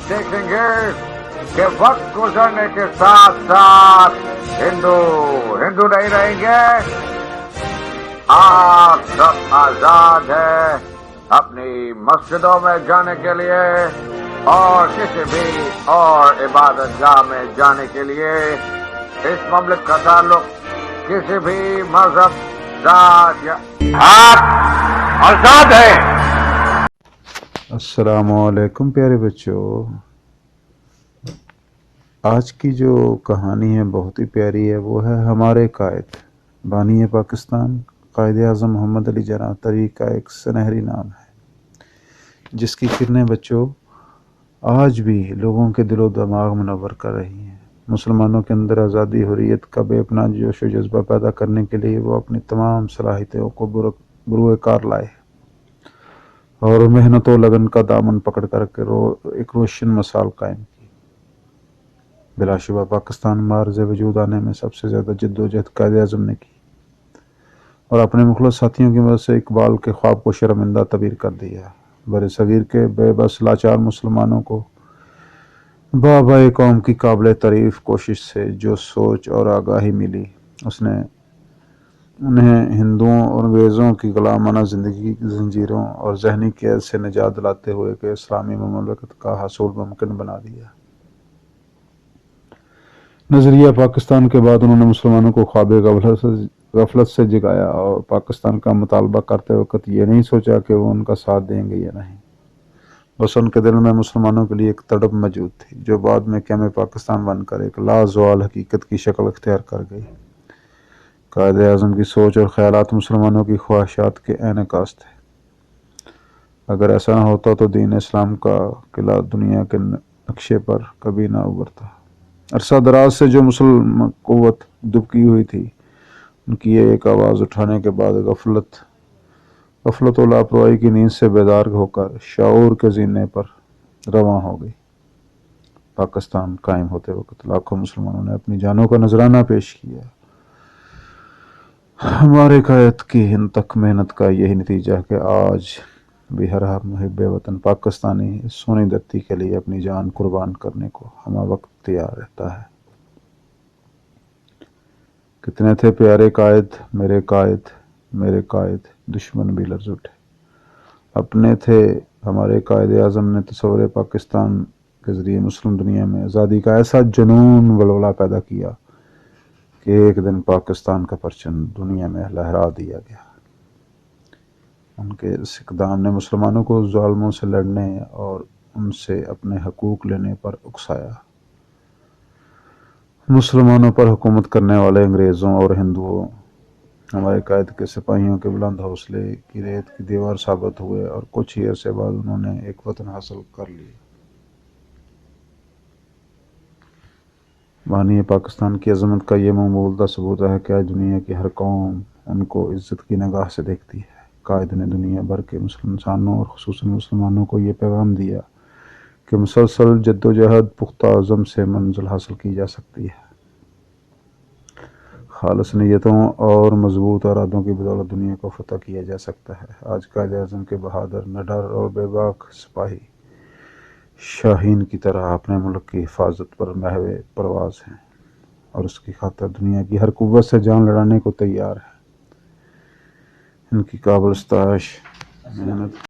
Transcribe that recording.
دیکھیں گے کہ وقت گزرنے کے ساتھ ساتھ ہندو نہیں رہیں گے. آپ سب آزاد ہیں اپنی مسجدوں میں جانے کے لیے اور کسی بھی اور عبادت گاہ میں جانے کے لیے. اس مملک کا تعلق کسی بھی مذہب ذات یا آپ آزاد ہیں. السلام علیکم پیارے بچوں. آج کی جو کہانی ہے بہت ہی پیاری ہے. وہ ہے ہمارے قائد بانی پاکستان قائد اعظم محمد علی جناح طریق کا ایک سنہری نام ہے جس کی کرنیں بچوں آج بھی لوگوں کے دل و دماغ منور کر رہی ہیں. مسلمانوں کے اندر آزادی حریت کا بے پناہ جوش و جذبہ پیدا کرنے کے لیے وہ اپنی تمام صلاحیتوں کو بروئے کار لائے اور محنت و لگن کا دامن پکڑ کر کے ایک روشن مثال قائم کی. بلا شبہ پاکستان معرض وجود آنے میں سب سے زیادہ جد و جہد قائد اعظم نے کی اور اپنے مخلص ساتھیوں کی مدد سے اقبال کے خواب کو شرمندہ تعبیر کر دیا. بر صغیر کے بے بس لاچار مسلمانوں کو بابائے قوم کی قابل تعریف کوشش سے جو سوچ اور آگاہی ملی اس نے انہیں ہندوؤں اور انگریزوں کی غلامانہ زندگی کی زنجیروں اور ذہنی قید سے نجات دلاتے ہوئے کہ اسلامی مملکت کا حصول ممکن بنا دیا. نظریہ پاکستان کے بعد انہوں نے مسلمانوں کو خواب غفلت سے جگایا اور پاکستان کا مطالبہ کرتے وقت یہ نہیں سوچا کہ وہ ان کا ساتھ دیں گے یا نہیں. بس ان کے دل میں مسلمانوں کے لیے ایک تڑپ موجود تھی جو بعد میں قیام پاکستان بن کر ایک لازوال حقیقت کی شکل اختیار کر گئی. قائد اعظم کی سوچ اور خیالات مسلمانوں کی خواہشات کے عین عکاس تھے. اگر ایسا نہ ہوتا تو دین اسلام کا قلعہ دنیا کے نقشے پر کبھی نہ ابھرتا. عرصہ دراز سے جو مسلم قوت دبکی ہوئی تھی ان کی یہ ایک آواز اٹھانے کے بعد غفلت و لاپرواہی کی نیند سے بیدار ہو کر شعور کے زینے پر رواں ہو گئی. پاکستان قائم ہوتے وقت لاکھوں مسلمانوں نے اپنی جانوں کا نذرانہ پیش کیا. ہمارے قائد کی ان تک محنت کا یہی نتیجہ ہے کہ آج بھی ہر محب وطن پاکستانی اس سونی دھرتی کے لیے اپنی جان قربان کرنے کو ہمہ وقت تیار رہتا ہے. کتنے تھے پیارے قائد میرے قائد دشمن بھی لرز اٹھے. اپنے تھے ہمارے قائد اعظم نے تصور پاکستان کے ذریعے مسلم دنیا میں آزادی کا ایسا جنون ولولہ پیدا کیا کہ ایک دن پاکستان کا پرچم دنیا میں لہرا دیا گیا. ان کے اس اقدام نے مسلمانوں کو ظالموں سے لڑنے اور ان سے اپنے حقوق لینے پر اکسایا. مسلمانوں پر حکومت کرنے والے انگریزوں اور ہندوؤں ہمارے قائد کے سپاہیوں کے بلند حوصلے کی ریت کی دیوار ثابت ہوئے اور کچھ ہی عرصے بعد انہوں نے ایک وطن حاصل کر لیا. بانی پاکستان کی عظمت کا یہ منہ بولتا ثبوت ہے کہ آج دنیا کی ہر قوم ان کو عزت کی نگاہ سے دیکھتی ہے. قائد نے دنیا بھر کے مسلم انسانوں اور خصوصاً مسلمانوں کو یہ پیغام دیا کہ مسلسل جد و جہد پختہ عزم سے منزل حاصل کی جا سکتی ہے. خالص نیتوں اور مضبوط ارادوں کی بدولت دنیا کو فتح کیا جا سکتا ہے. آج قائد اعظم کے بہادر نڈر اور بے باک سپاہی شاہین کی طرح اپنے ملک کی حفاظت پر محو پرواز ہیں اور اس کی خاطر دنیا کی ہر قوت سے جان لڑانے کو تیار ہے. ان کی قابل ستائش محنت